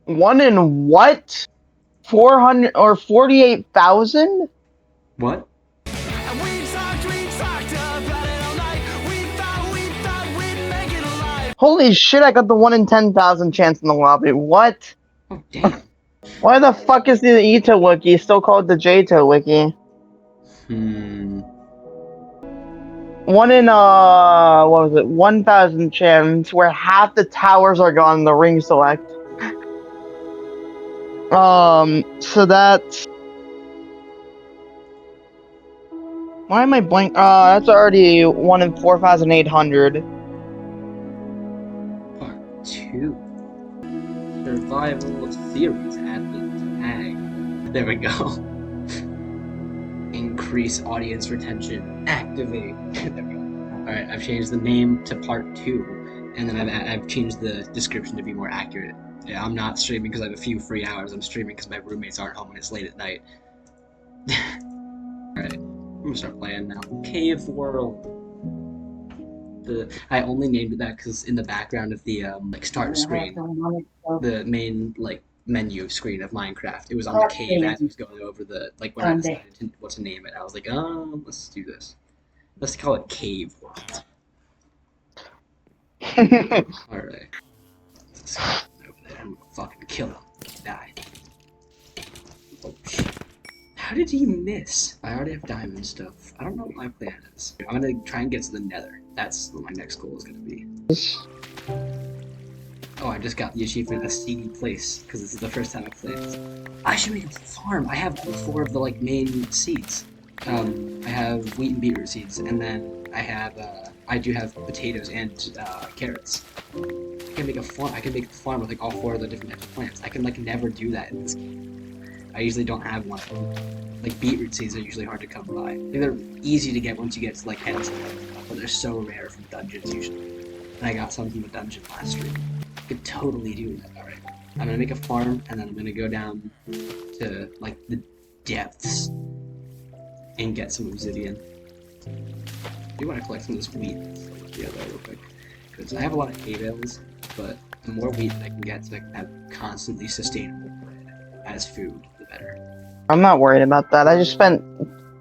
One in what? 400 or 48,000? What? And we talked about it all night. We thought we'd make it alive. Holy shit, I got the 1 in 10,000 chance in the lobby. What? Oh, damn. Why the fuck is the Ito wiki still called the Jato wiki? Hmm. One in, what was it? 1,000 chance where half the towers are gone in the ring select. So that's... Why am I blank? That's already 1 in 4,800. Part 2. Survival theories at the tag. There we go. Increase audience retention. Activate. There we go. Alright, I've changed the name to part 2, and then I've changed the description to be more accurate. Yeah, I'm not streaming because I have a few free hours. I'm streaming because my roommates aren't home and it's late at night. Alright, I'm gonna start playing now. Cave World. I only named it that because in the background of the like start screen, the main like menu screen of Minecraft, it was on the cave as it was going over the like when I decided what to name it. I was like, let's do this. Let's call it Cave World. All right, let's go over there. I'm gonna fucking kill him. Die. Oh shit. How did he miss? I already have diamond stuff. I don't know what my plan is. I'm gonna try and get to the nether. That's what my next goal is gonna be. Oh, I just got the achievement, a seedy place, because this is the first time I've played this. I should make a farm! I have 4 of the, like, main seeds. I have wheat and beetroot seeds, and then I do have potatoes and, carrots. I can make a farm with, like, all 4 of the different types of plants. I can, like, never do that in this game. I usually don't have one of them. Like, beetroot seeds are usually hard to come by. I think they're easy to get once you get to, like, ends, but they're so rare from dungeons, usually. And I got some from a dungeon last stream. Could totally do that. Alright. I'm gonna make a farm, and then I'm gonna go down to, like, the depths and get some obsidian. I do want to collect some of this wheat. Yeah, that real quick. Because I have a lot of hay bales, but the more wheat I can get to have constantly sustainable bread as food, the better. I'm not worried about that. I just spent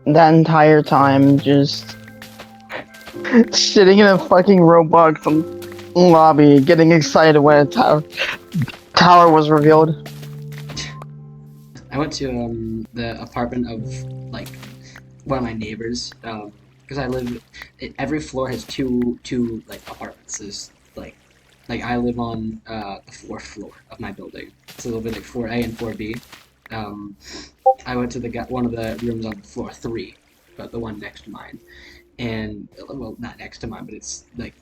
that entire time just sitting in a fucking Roblox lobby, getting excited when a tower was revealed. I went to the apartment of like one of my neighbors because I live. Every floor has two like apartments. There's like I live on the 4th floor of my building. So it'll be like 4A and 4B. I went to one of the rooms on floor 3, but the one next to mine, and well, not next to mine, but it's like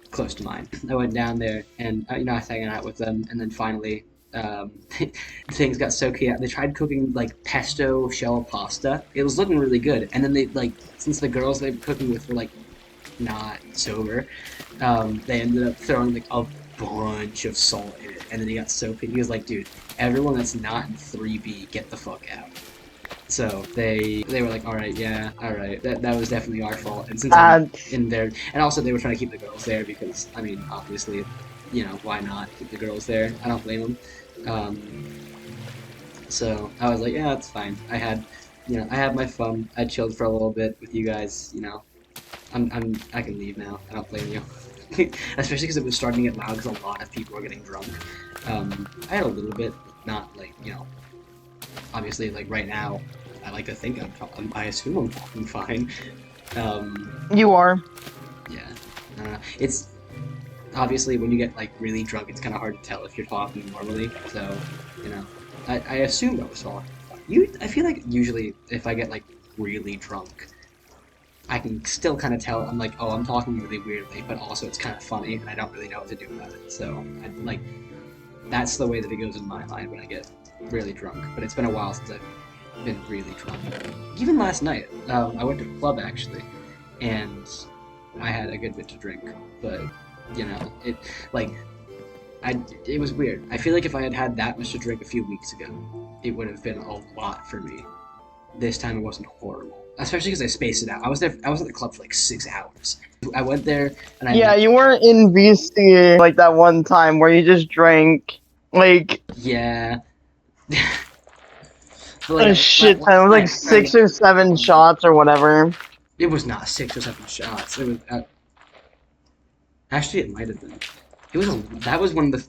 close to mine. I went down there and you know I was hanging out with them, and then finally things got so chaotic. They tried cooking like pesto shell pasta. It was looking really good, and then they like since the girls they were cooking with were like not sober, they ended up throwing like a bunch of salt in it, and then he got so pissed. He was like, "Dude, everyone that's not in 3B, get the fuck out." So they were like, all right, yeah, all right, that was definitely our fault. And since I'm in there, and also they were trying to keep the girls there because I mean, obviously, you know, why not keep the girls there? I don't blame them. So I was like, yeah, that's fine. I had my fun. I chilled for a little bit with you guys. You know, I can leave now. I don't blame you. Especially because it was starting to get loud because a lot of people were getting drunk. I had a little bit, but not like you know. Obviously, like right now, I like to think I assume I'm fucking fine. You are. Yeah, it's obviously when you get like really drunk, it's kind of hard to tell if you're talking normally. So, you know, I assumed I was talking. I feel like usually if I get like really drunk, I can still kind of tell. I'm like, oh, I'm talking really weirdly, but also it's kind of funny, and I don't really know what to do about it. So, like, that's the way that it goes in my mind when I get really drunk. But it's been a while since I've been really drunk. Even last night, I went to a club actually, and I had a good bit to drink. But you know, like it was weird. I feel like if I had had that much to drink a few weeks ago, it would have been a lot for me. This time it wasn't horrible, especially because I spaced it out. I was there. I was at the club for like 6 hours. I went there and I Yeah, met. you weren't in VC like that one time where you just drank like Yeah. But, Oh shit, last it was like night, 6 or 7 shots or whatever. it was not 6 or 7 shots. It was actually it might have been. It was that was one of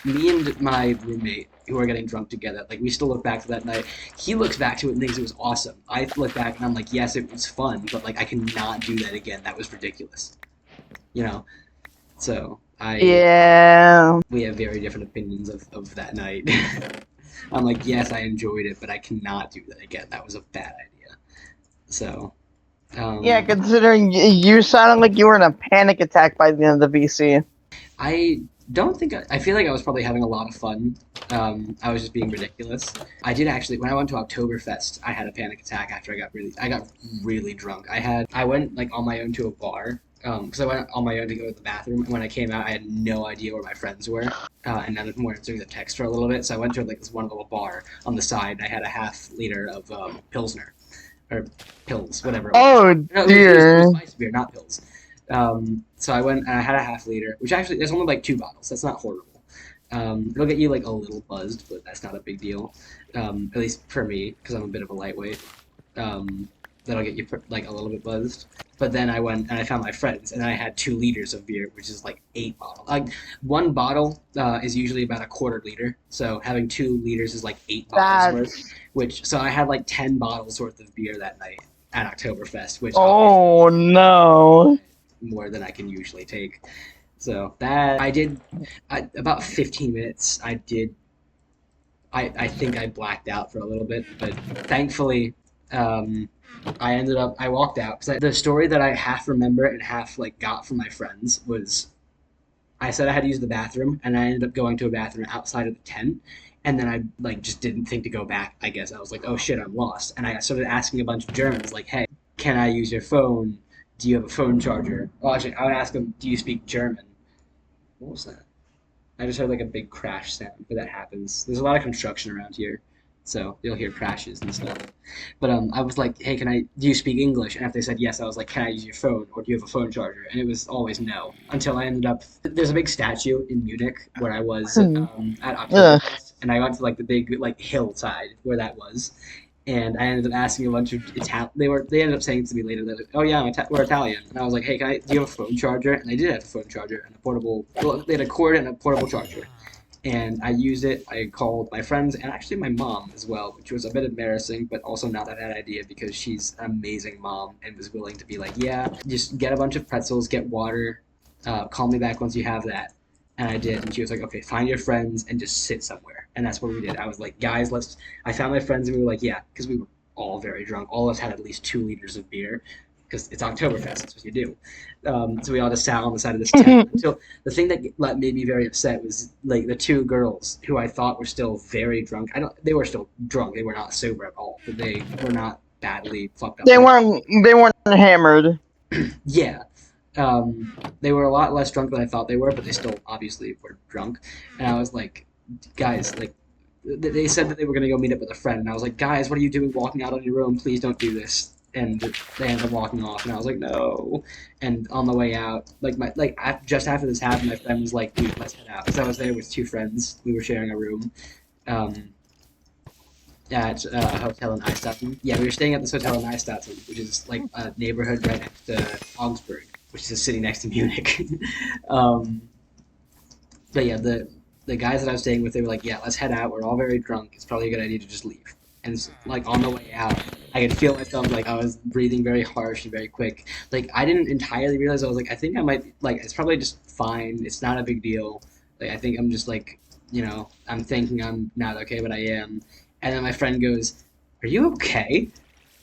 me and my roommate who were getting drunk together. Like we still look back to that night. He looks back to it and thinks it was awesome. I look back and I'm like, yes, it was fun, but like I cannot do that again. That was ridiculous. You know. So Yeah. we have very different opinions of that night. I'm like, yes, I enjoyed it, but I cannot do that again. That was a bad idea. So, Yeah, considering you sounded like you were in a panic attack by the end of the VC. I don't think I feel like I was probably having a lot of fun. I was just being ridiculous. I did actually when I went to Oktoberfest, I had a panic attack after I got really drunk. I went like on my own to a bar because I went on my own to go to the bathroom. And when I came out, I had no idea where my friends were, and none of them were answering the text for a little bit. So I went to like this one little bar on the side. And I had a half-liter of Pilsner or pills, whatever. It was. Oh No, dear. it was spice beer, not pills. So I went and I had a half-liter, which actually there's only like 2 bottles. That's not horrible. It'll get you like a little buzzed, but that's not a big deal. At least for me, because I'm a bit of a lightweight. That'll get you like a little bit buzzed. But then I went and I found my friends, and I had 2 liters of beer, which is like 8 bottles. Like 1 bottle is usually about a quarter liter, so having 2 liters is like 8 bottles worth. That's... Which so I had like 10 bottles worth of beer that night at Oktoberfest, which Oh no. more than I can usually take. So that I did about 15 minutes. I I think I blacked out for a little bit, but thankfully I walked out because the story that I half remember and half like got from my friends was I said I had to use the bathroom and I ended up going to a bathroom outside of the tent. And then I like just didn't think to go back. I guess I was like, "Oh shit, I'm lost." And I started asking a bunch of Germans, like, "Hey, can I use your phone? Do you have a phone charger?" Well, actually, I would ask them, "Do you speak German?" What was that? I just heard like a big crash sound, but that happens. There's a lot of construction around here, so you'll hear crashes and stuff. But I was like, "Hey, do you speak English?" And if they said yes, I was like, "Can I use your phone, or do you have a phone charger?" And it was always no. Until I ended up, there's a big statue in Munich where I was at Ugh. Oktoberfest, and I went to like the big like hillside where that was, and I ended up asking a bunch of Italian. They ended up saying to me later that, "Oh yeah, we're Italian," and I was like, "Hey, do you have a phone charger?" And they did have a phone charger and a portable. Well, they had a cord and a portable charger, and I used it. I called my friends and actually my mom as well, which was a bit embarrassing, but also not a bad idea because she's an amazing mom and was willing to be like, "Yeah, just get a bunch of pretzels, get water, call me back once you have that." And I did, and she was like, "Okay, find your friends and just sit somewhere." And that's what we did. I was like, "Guys, let's." I found my friends, and we were like, "Yeah," because we were all very drunk. All of us had at least 2 liters of beer, because it's Oktoberfest. That's what you do. So we all just sat on the side of this tent until the thing that made me very upset was like the 2 girls who I thought were still very drunk. They were still drunk. They were not sober at all, but they were not badly fucked up. They weren't hammered. Yeah. They were a lot less drunk than I thought they were, but they still obviously were drunk. And I was like, guys, like, they said that they were gonna go meet up with a friend, and I was like, guys, what are you doing walking out on your own? Please don't do this. And they ended up walking off, and I was like, no. And on the way out, just after this happened, my friend was like, dude, let's head out. Because I was there with 2 friends. We were sharing a room. At a hotel in Eistatten. Yeah, we were staying at this hotel in Eistatten, which is like a neighborhood right next to Augsburg, which is a city next to Munich. But yeah, the guys that I was staying with, they were like, "Yeah, let's head out. We're all very drunk. It's probably a good idea to just leave." And like on the way out, I could feel myself like I was breathing very harsh and very quick. Like I didn't entirely realize I was like, I think I might like it's probably just fine. It's not a big deal. Like I think I'm just like I'm thinking I'm not okay, but I am. And then my friend goes, "Are you okay?"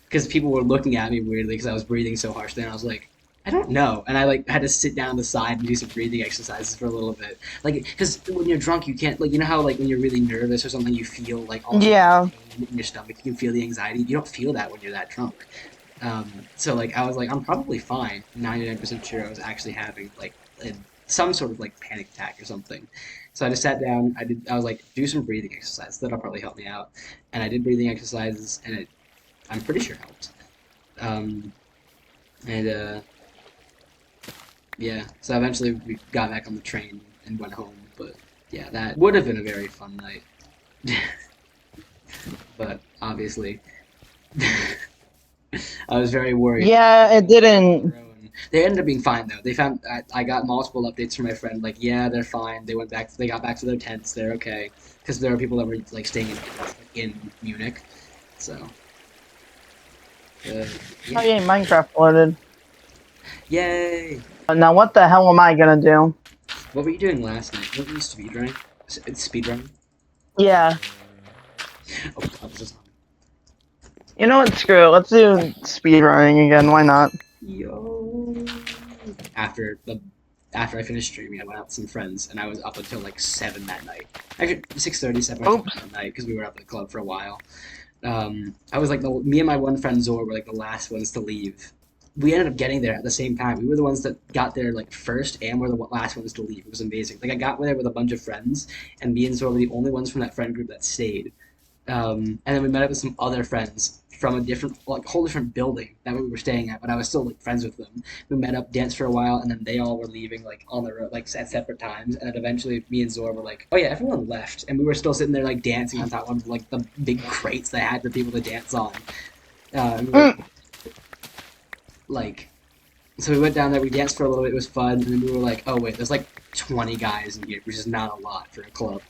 Because people were looking at me weirdly because I was breathing so harshly, and I was like, "I don't know." And I like had to sit down on the side and do some breathing exercises for a little bit, like because when you're drunk, you can't like how like when you're really nervous or something, you feel like all Yeah. pain in your stomach. You can feel the anxiety. You don't feel that when you're that drunk. So like I was like, I'm probably fine. 99% sure I was actually having like some sort of like panic attack or something. So I just sat down. I was like, do some breathing exercises. That'll probably help me out. And I did breathing exercises, and I'm pretty sure helped. Um, and yeah. So eventually we got back on the train and went home. But yeah, that would have been a very fun night. But obviously, I was very worried. Yeah, it didn't. They ended up being fine though. They found I got multiple updates from my friend. Like, yeah, they're fine. They went back. They got back to their tents. They're okay. Because there are people that were like staying in Munich. So. Oh Yeah. yeah, Minecraft loaded. Yay! Now what the hell am I gonna do? What were you doing last night? What were you speedrunning? It's speedrunning? Yeah. Oh, that was just... You know what? Screw it. Let's do speedrunning again. Why not? Yo! After I finished streaming, I went out with some friends, and I was up until like 7 that night. Actually, 6:30, 7 Oops. that night, because we were up at the club for a while. I was like, me and my one friend Zor were like the last ones to leave. We ended up getting there at the same time. We were the ones that got there like first, and were the last ones to leave. It was amazing. Like I got there with a bunch of friends, and me and Zor were the only ones from that friend group that stayed. And then we met up with some other friends from a different, like, whole different building that we were staying at, but I was still like friends with them. We met up, danced for a while, and then they all were leaving like on the road, like at separate times. And then eventually, me and Zor were like, "Oh yeah, everyone left," and we were still sitting there like dancing on top of like the big crates they had for people to dance on. And we were, like, so we went down there, we danced for a little bit, it was fun, and then we were like, "Oh wait, there's like 20 guys in here, which is not a lot for a club."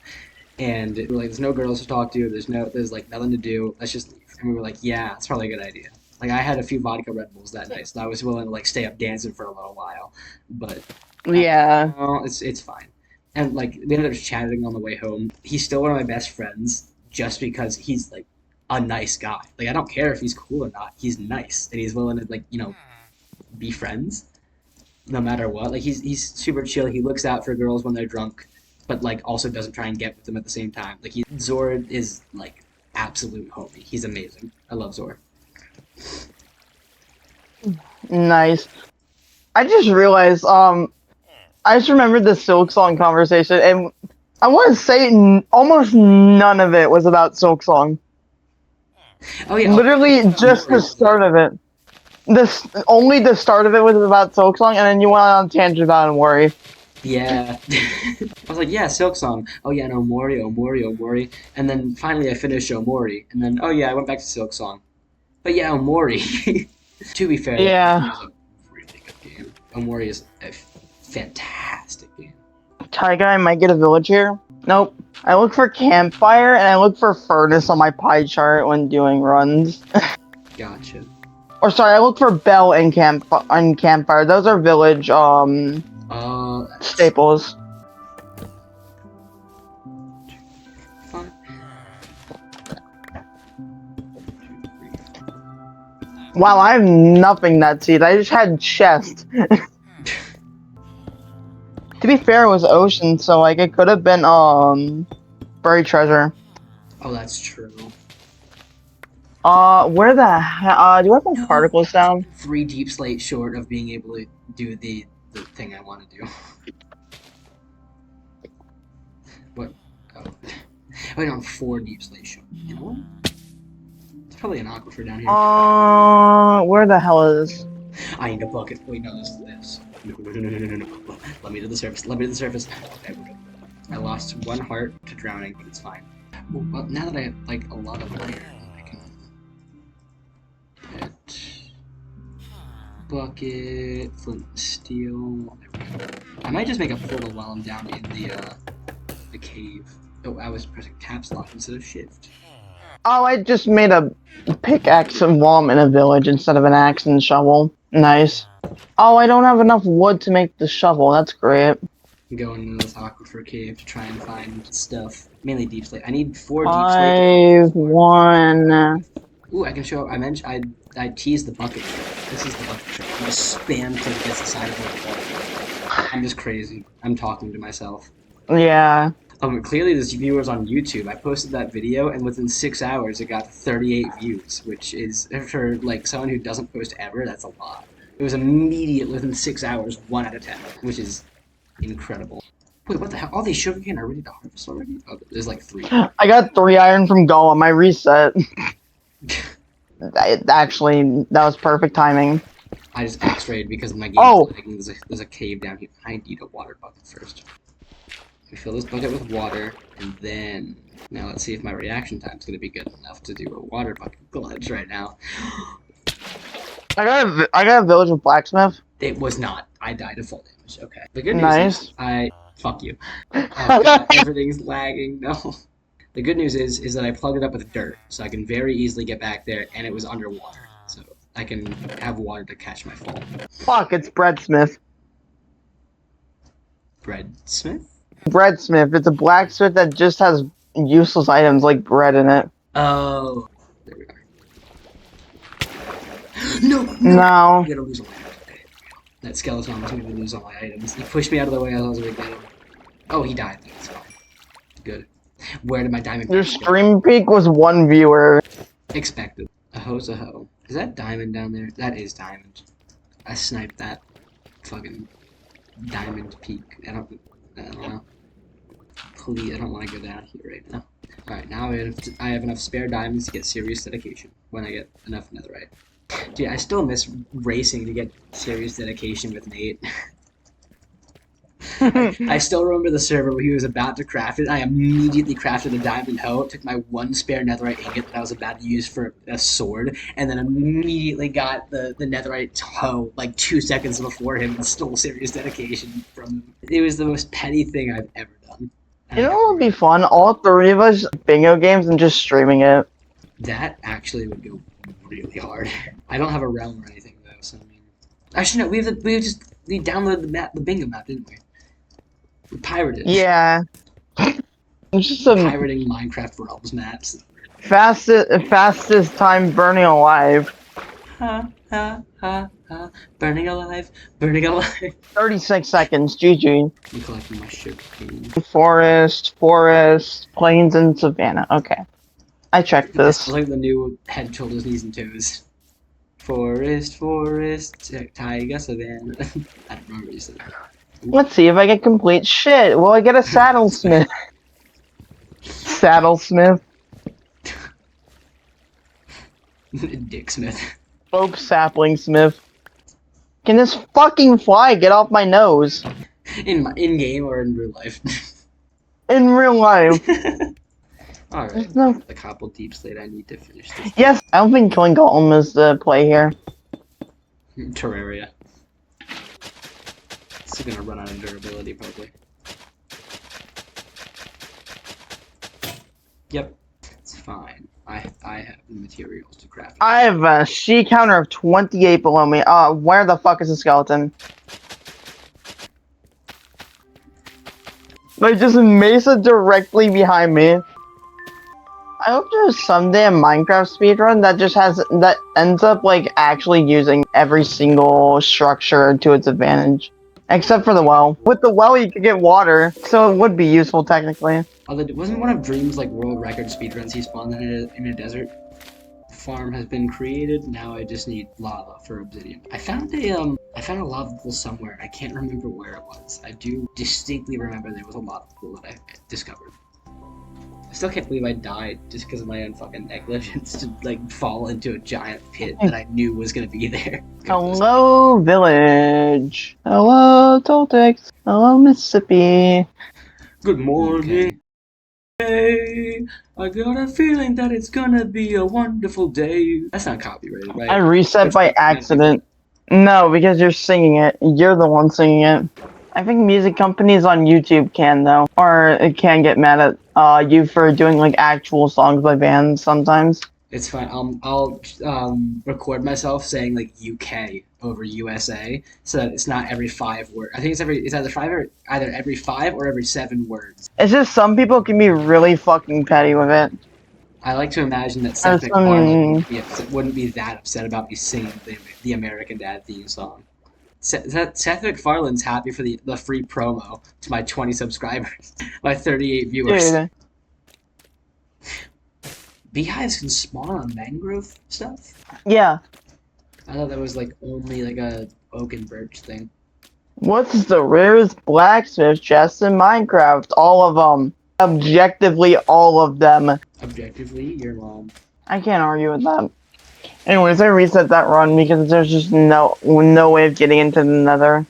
And we were like, there's no girls to talk to, there's like nothing to do, let's just leave. And we were like, yeah, that's probably a good idea. Like I had a few vodka Red Bulls that night, so I was willing to like stay up dancing for a little while. But Yeah. it's fine. And like we ended up chatting on the way home. He's still one of my best friends just because he's like a nice guy. Like I don't care if he's cool or not. He's nice and he's willing to like, be friends no matter what. Like he's super chill. He looks out for girls when they're drunk, but like also doesn't try and get with them at the same time. Like Zor is like absolute homie. He's amazing. I love Zor. Nice. I just realized, I just remembered the Silk Song conversation, and I want to say almost none of it was about Silk Song. Oh yeah, Literally just the start of it. Only the start of it was about Silk Song, and then you went on a tangent about Omori. Yeah. I was like, yeah, Silk Song. Oh yeah, no, Omori. And then finally I finished Omori. And then, oh yeah, I went back to Silk Song. But yeah, Omori. To be fair, Yeah. Omori is a really good game. Omori is a fantastic game. Taiga, I might get a village here. Nope. I look for campfire, and I look for furnace on my pie chart when doing runs. Gotcha. Or sorry, I look for bell and campfire. Those are village, staples. Fine. Wow, I have nothing that seed. I just had chest. To be fair, it was ocean, so like it could have been buried treasure. Oh, that's true. Where the hell? Do you have some particles down? 3 deep slate short of being able to do the thing I want to do. What? Oh. Wait, no, 4 deep slate short. You know what? It's probably an aquifer down here. Where the hell is? I need a bucket. Wait, no, this is this. No. Let me to the surface. Let me to the surface. Okay, we're good. I lost 1 heart to drowning, but it's fine. Well, now that I have, like, a lot of iron, I can get bucket, flint and steel. There we go. I might just make a portal while I'm down in the cave. Oh, I was pressing caps lock instead of shift. Oh, I just made a pickaxe and while I'm in a village instead of an axe and shovel. Nice. Oh, I don't have enough wood to make the shovel. That's great. I'm going into this aquifer cave to try and find stuff. Mainly deep slate. I need 4 deep slate. 5, 1. Ooh, I can show. I teased the bucket trick. This is the bucket trick. You just spam till it gets the side of the wall. I'm just crazy. I'm talking to myself. Yeah. Clearly there's viewers on YouTube. I posted that video, and within 6 hours it got 38 views, which is, for like someone who doesn't post ever, that's a lot. It was immediate within 6 hours, 1 out of 10, which is incredible. Wait, what the hell? All these sugarcane are ready to harvest already? Oh, there's like 3. I got 3 iron from Golem. I reset. Actually, that was perfect timing. I just X-rayed because my game Oh! is lagging. There's a cave down here. I need a water bucket first. We fill this bucket with water, and then now let's see if my reaction time is going to be good enough to do a water bucket glitch right now. I got a village with blacksmith. It was not. I died of full damage. Okay. The good news Nice. is fuck you. Oh god, everything's lagging. No. The good news is that I plugged it up with dirt, so I can very easily get back there, and it was underwater, so I can have water to catch my fall. Fuck, it's breadsmith. Breadsmith? Breadsmith. It's a blacksmith that just has useless items like bread in it. Oh. There we are. No! No. I'm gonna lose all my items. Okay, that skeleton was gonna lose all my items. He pushed me out of the way as I was gonna get him. Oh, he died. That's fine. Good. Where did my diamond Your pick go? stream peak was 1 viewer. Expected. A ho's a ho. Is that diamond down there? That is diamond. I sniped that fucking diamond peak. I don't know. Please, I don't want to go down here right now. Alright, now I have enough spare diamonds to get serious dedication when I get enough netherite. Dude, I still miss racing to get serious dedication with Nate. I still remember the server where he was about to craft it. I immediately crafted a diamond hoe, took my one spare netherite ingot that I was about to use for a sword, and then immediately got the netherite hoe like 2 seconds before him and stole serious dedication from him. It was the most petty thing I've ever done. You know what would be fun? All 3 of us bingo games and just streaming it. That actually would go really hard. I don't have a realm or anything though, so I mean, actually no, we downloaded the bingo map, didn't we? We pirated. Yeah. It's just a Pirating Minecraft realms maps. fastest time burning alive. Ha ha ha ha. Burning alive. Burning alive. 36 seconds. GG. I'm collecting my sugar cane. Forest, plains, and savannah. Okay. I checked This is this. like the new head, shoulders, knees, and toes. Forest, taiga, savannah. I don't remember what you said. Let's see if I get complete shit. Will I get a saddlesmith? Saddlesmith. Dick Smith. Oak sapling smith. Can this fucking fly get off my nose? In game or in real life. In real life. Alright. There's no... The cobble deep slate I need to finish this. Yes, I don't think killing Golem is the play here. Terraria. It's gonna run out of durability probably. Yep. It's fine. I have the materials to craft. I have a she counter of 28 below me. Where the fuck is the skeleton? Like, just Mesa directly behind me. I hope there's someday a Minecraft speedrun that ends up, like, actually using every single structure to its advantage. Except for the well. With the well, you could get water, so it would be useful, technically. Although, wasn't one of Dream's, like, world record speedruns he spawned in a desert? The farm has been created, now I just need lava for obsidian. I found a lava pool somewhere, I can't remember where it was. I do distinctly remember there was a lava pool that I discovered. I still can't believe I died just because of my own fucking negligence to, like, fall into a giant pit that I knew was gonna be there. Hello, village. Hello, Toltecs. Hello, Mississippi. Good morning. Hey, I got a feeling that it's gonna be a wonderful day. That's not copyrighted, right? I reset by accident. No, because you're singing it. You're the one singing it. I think music companies on YouTube can, though. Or it can get mad at you for doing, like, actual songs by bands sometimes. It's fine. I'll record myself saying like UK over USA, so that it's not every 5 words. I think it's either every 5 or every 7 words. It's just some people can be really fucking petty with it. I like to imagine that Seth MacFarlane wouldn't be that upset about me singing the American Dad theme song. Seth MacFarlane's happy for the free promo to my 20 subscribers, my 38 viewers. Dude. Beehives can spawn on mangrove stuff? Yeah. I thought that was like only like a oak and birch thing. What's the rarest blacksmith chest in Minecraft? All of them. Objectively, all of them. Objectively, your mom. I can't argue with that. Anyways, I reset that run because there's just no way of getting into the nether.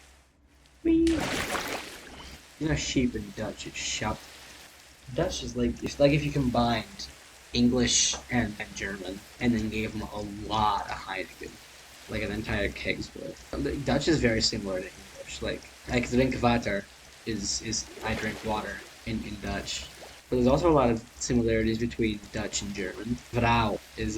Whee. You know, sheep in Dutch is shop. Dutch is like it's like if you combined English and German, and then gave them a lot of Heineken, like an entire keg's worth. Dutch is very similar to English. Like drink water is I drink water in Dutch. But there's also a lot of similarities between Dutch and German. Vrouw is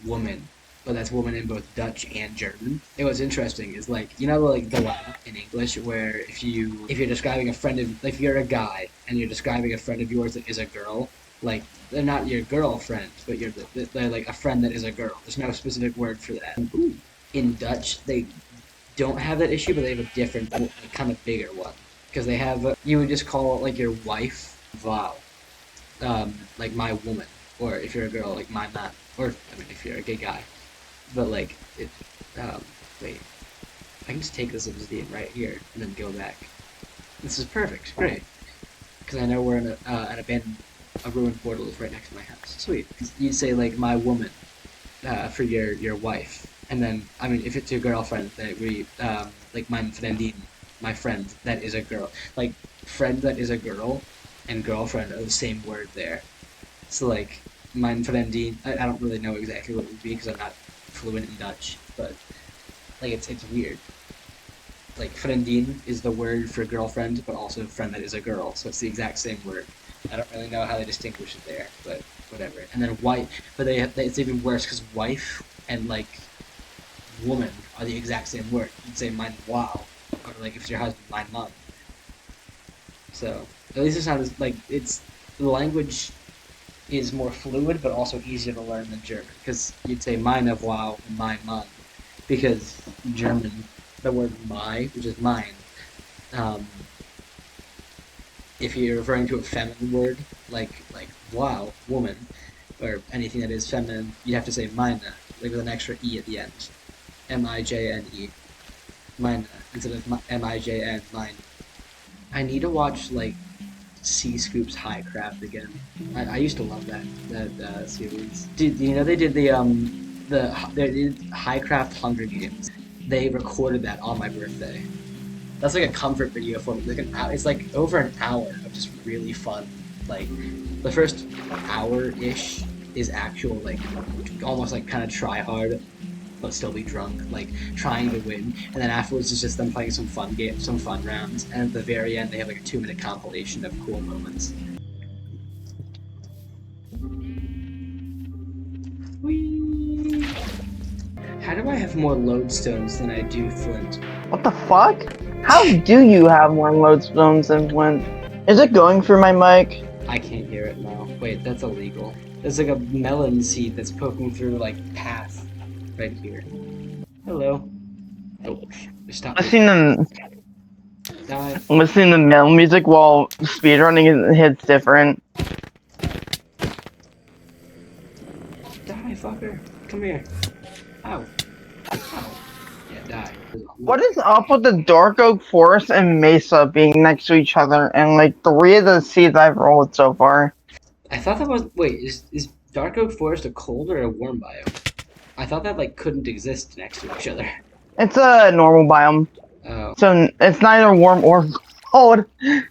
woman, but that's woman in both Dutch and German. And what's interesting is like you know like dilemma in English where if you're describing a friend of like if you're a guy and you're describing a friend of yours that is a girl, like they're not your girlfriend, but they're like a friend that is a girl. There's no specific word for that. In Dutch, they don't have that issue, but they have a different, kind of bigger one. Because they have, you would just call like your wife vrouw, like my woman, or if you're a girl, like my man, or I mean if you're a gay guy. But like it, wait, I can just take this as the right here and then go back. This is perfect, great. Because I know we're in an abandoned. A ruined portal is right next to my house. Sweet. You'd say like my woman for your wife, and then I mean if it's your girlfriend, that we like my vriendin, my friend that is a girl. Like friend that is a girl and girlfriend are the same word there. So like my vriendin, I don't really know exactly what it would be because I'm not fluent in Dutch, but like it's weird. Like vriendin is the word for girlfriend, but also friend that is a girl, so it's the exact same word. I don't really know how they distinguish it there, but whatever. And then wife, but it's even worse because wife and like woman are the exact same word. You'd say mine wow, or like if it's your husband, mine mom. So at least it's not as like the language is more fluid, but also easier to learn than German because you'd say meine wow and mein Mann because German, the word my, which is mine. If you're referring to a feminine word, like wow, woman, or anything that is feminine, you'd have to say meine, like with an extra e at the end. M-I-J-N-E. Meine, instead of M-I-J-N, mine. I need to watch, like, Sea Scoop's High Craft again. I used to love that series. Dude, you know they did they did High Craft Hunger Games. They recorded that on my birthday. That's like a comfort video for me. It's like over an hour of just really fun. Like the first hour-ish is actual like almost like kind of try hard, but still be drunk, like trying to win. And then afterwards it's just them playing some fun games, some fun rounds. And at the very end they have like a 2-minute compilation of cool moments. Whee! How do I have more lodestones than I do flint? What the fuck? How do you have more lodestones than Flint? Is it going through my mic? I can't hear it now. Wait, that's illegal. There's like a melon seed that's poking through like path right here. Hello. Oh, stop. Listening Die. to metal music while speedrunning hits different. Die, fucker. Come here. Ow. Ow. Yeah, die. What is up with the Dark Oak Forest and Mesa being next to each other and like 3 of the seeds I've rolled so far? I thought that was. Wait, is Dark Oak Forest a cold or a warm biome? I thought that like couldn't exist next to each other. It's a normal biome, Oh, so it's neither warm or cold.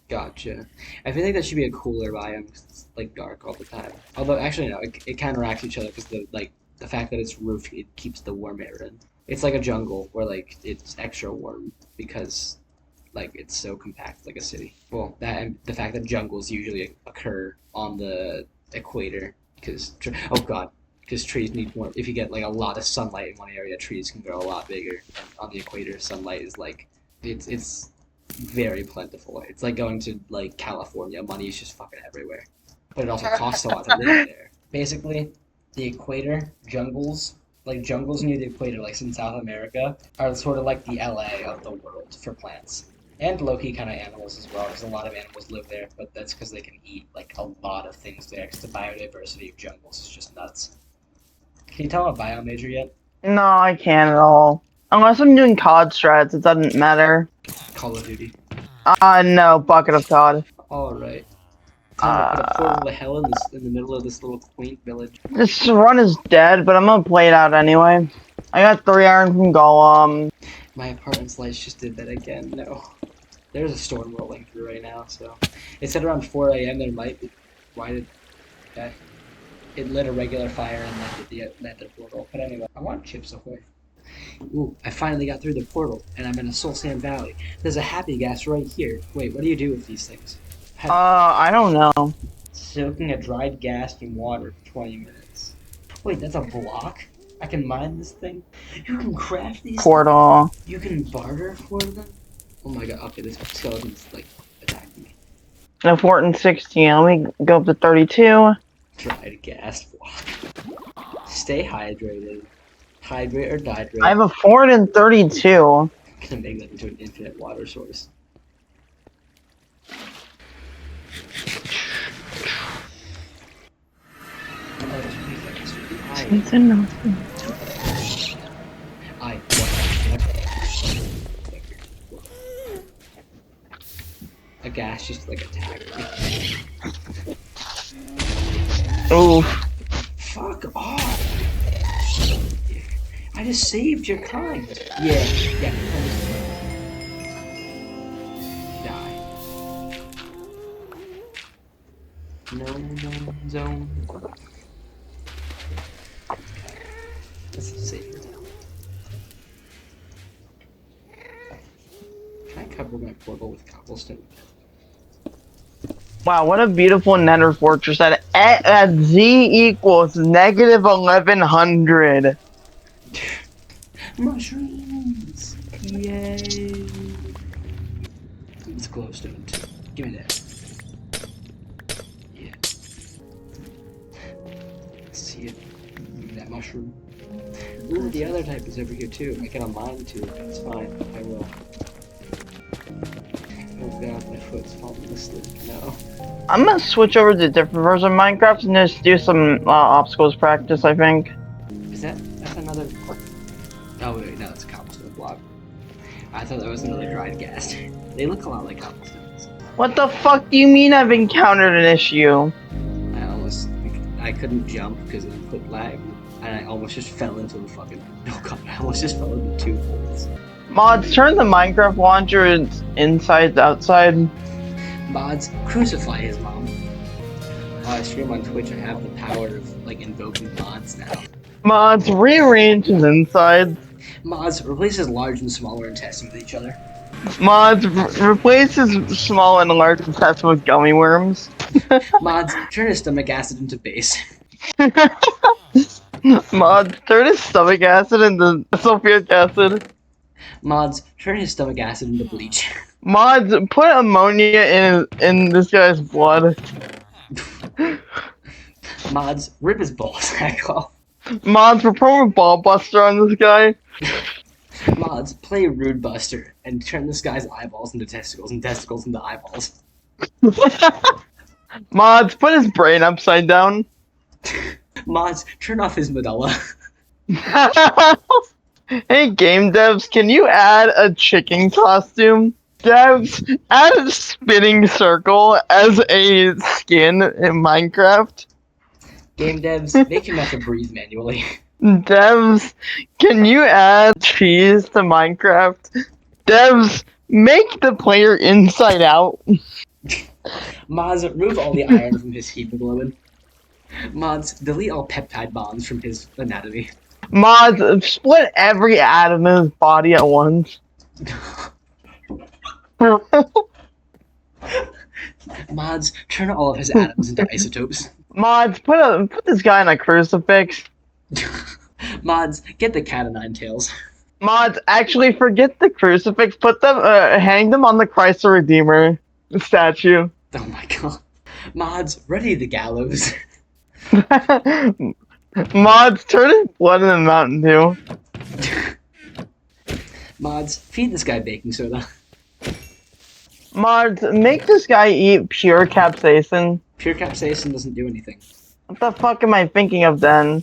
gotcha. I feel like that should be a cooler biome because it's like dark all the time. Although actually no, it counteracts each other because the fact that it's roofed it keeps the warm air in. It's like a jungle where like it's extra warm because like it's so compact like a city. Well, that and the fact that jungles usually occur on the equator because because trees need more. If you get like a lot of sunlight in one area, trees can grow a lot bigger. And on the equator, sunlight is like it's very plentiful. It's like going to like California. Money is just fucking everywhere, but it also costs a lot to live there. Basically, the equator, jungles near the equator, like in South America, are sort of like the LA of the world for plants. And low-key kind of animals as well, because a lot of animals live there, but that's because they can eat like a lot of things there, because the biodiversity of jungles is just nuts. Can you tell I'm a bio major yet? No, I can't at all. Unless I'm doing COD strats, it doesn't matter. Call of Duty. No, bucket of COD. Alright. Time to put a portal to hell in the middle of this little quaint village. This run is dead, but I'm gonna play it out anyway. I got 3 iron from Golem. My apartment slice just did that again, no. There's a storm rolling through right now, so it said around 4 a.m. there might be. Why did that? It lit a regular fire and then did the nether portal. But anyway, I want Chips Ahoy. Ooh, I finally got through the portal, and I'm in a Soul Sand Valley. There's a happy gas right here. Wait, what do you do with these things? I don't know. Soaking a dried gas in water for 20 minutes. Wait, that's a block? I can mine this thing? You can craft these Portal. things? You can barter for them? Oh my god, okay, this skeleton's, like, attacking me. No, 14 and 16. Let me go up to 32. Dried gas block. Stay hydrated. Hydrate or dihydrate. I have a 4 and 32. I'm gonna make that into an infinite water source. It's enough. A gas just like attacked me. Oof. Fuck off! I just saved your kind. Yeah. Die. No zone. Let's save your town. Can I cover my portal with cobblestone? Wow, what a beautiful nether fortress at Z equals negative 1100. Mushrooms! Yay! It's glowstone too. Give me that. Yeah. See it. Give me that mushroom. Ooh, the other type is over here too. I can mine too. It's fine. I will. Oh god, my foot's falling asleep. No. I'm gonna switch over to a different version of Minecraft and just do some obstacles practice, I think. Is that's another... Oh wait, no, it's a cobblestone block. I thought that was another dried gas. They look a lot like cobblestones. What the fuck do you mean I've encountered an issue? I couldn't jump because of input lag, and I almost just fell into the fucking... Oh god, I almost just fell into 2 holes. Mods, turn the Minecraft launcher inside to outside. Mods, crucify his mom. While I stream on Twitch, I have the power of, like, invoking mods now. Mods, rearrange his insides. Mods, replace his large and smaller intestines with each other. Mods, replace his small and large intestine with gummy worms. Mods, turn his stomach acid into base. Mods, turn his stomach acid into sulfuric acid. Mods, turn his stomach acid into bleach. Mods, put ammonia in this guy's blood. Mods, rip his ballsack off. Mods, perform a ball buster on this guy. Mods, play Rude Buster and turn this guy's eyeballs into testicles and testicles into eyeballs. Mods, put his brain upside down. Mods, turn off his medulla. Hey, game devs, can you add a chicken costume? Devs, add a spinning circle as a skin in Minecraft. Game devs, make him have to breathe manually. Devs, can you add cheese to Minecraft? Devs, make the player inside out. Mods, remove all the iron from his hemoglobin. Mods, delete all peptide bonds from his anatomy. Mods, split every atom in his body at once. Mods, turn all of his atoms into isotopes. Mods, put this guy in a crucifix. Mods, get the cat of nine tails. Mods, actually forget the crucifix. Put them, hang them on the Christ the Redeemer statue. Oh my god. Mods, ready the gallows. Mods, turn his blood in the mountain too. Mods, feed this guy baking soda. Mods, make this guy eat pure capsaicin. Pure capsaicin doesn't do anything. What the fuck am I thinking of then?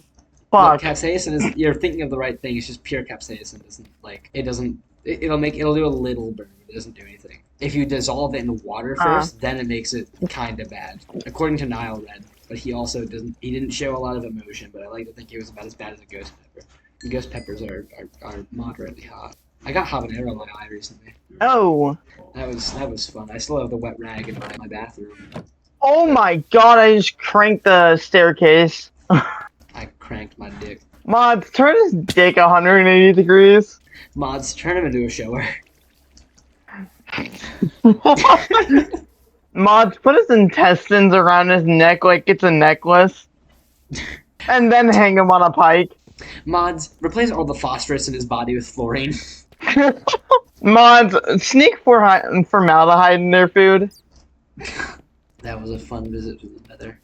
Look, Fuck. capsaicin is, you're thinking of the right thing, it's just pure capsaicin doesn't, like, it'll do a little burn, it doesn't do anything. If you dissolve it in water first, then it makes it kinda bad. According to Nile Red, but he didn't show a lot of emotion, but I like to think he was about as bad as a ghost pepper. And ghost peppers are moderately hot. I got habanero in my eye recently. Oh. That was fun. I still have the wet rag in my bathroom. Oh my god, I just cranked the staircase. I cranked my dick. Mods, turn his dick 180 degrees. Mods, turn him into a shower. Mods, put his intestines around his neck like it's a necklace. And then hang him on a pike. Mods, replace all the phosphorus in his body with fluorine. Mods, sneak formaldehyde in their food. That was a fun visit to the Nether.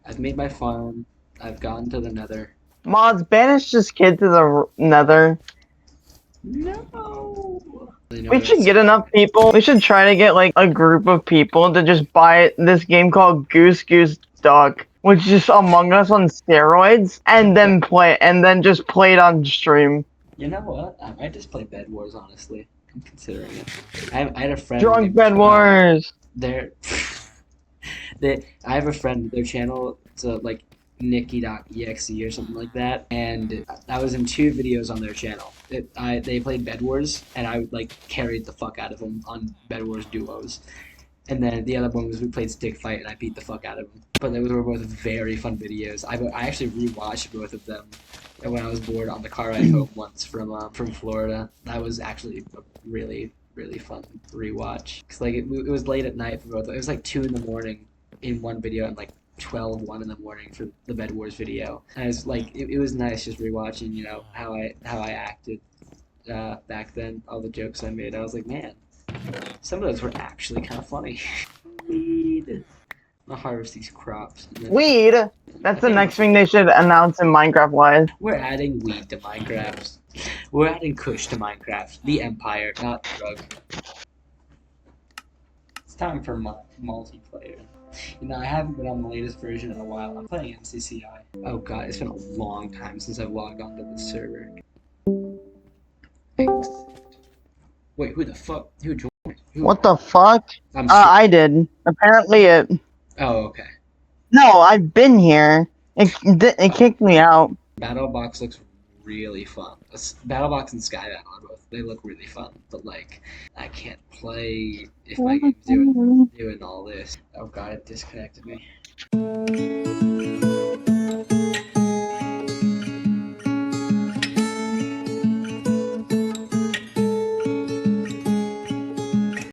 I've made my farm. I've gone to the Nether. Mods, banish this kid to the Nether. No. We should get enough people. We should try to get like a group of people to just buy this game called Goose Goose Duck, which is just Among Us on steroids, and then just play it on stream. You know what? I might just play Bed Wars. Honestly, I'm considering it. I had a friend. Drunk named, Bed Wars. I have a friend. Their channel. It's like Nikki.exe or something like that, and I was in 2 videos on their channel. They played Bed Wars, and I like carried the fuck out of them on Bed Wars duos. And then the other one was we played Stick Fight, and I beat the fuck out of them. But those were both very fun videos. I actually rewatched both of them when I was bored on the car ride home once from Florida. That was actually a really fun rewatch. Cause like it was late at night for both. It was like 2 in the morning in one video, and like 1 in the morning for the Bed Wars video. And it was like it was nice just rewatching, you know, how I acted back then, all the jokes I made. I was like, man, some of those were actually kind of funny. Weed. I'll harvest these crops. And then Weed. That's the next thing they should announce in Minecraft Live. we're adding weed to Minecraft. We're adding Kush to Minecraft. The Empire, not drug. It's time for multiplayer. You know, I haven't been on the latest version in a while. I'm playing MCCI. Oh god, it's been a long time since I've logged onto this server. Wait, who the fuck? Who joined? What the fuck? I'm I did. Apparently it. Oh, okay. No, I've been here. It kicked me out. BattleBox looks really fun. BattleBox and Skybound are both. They look really fun, but like I can't play if my game's doing all this. Oh god, it disconnected me.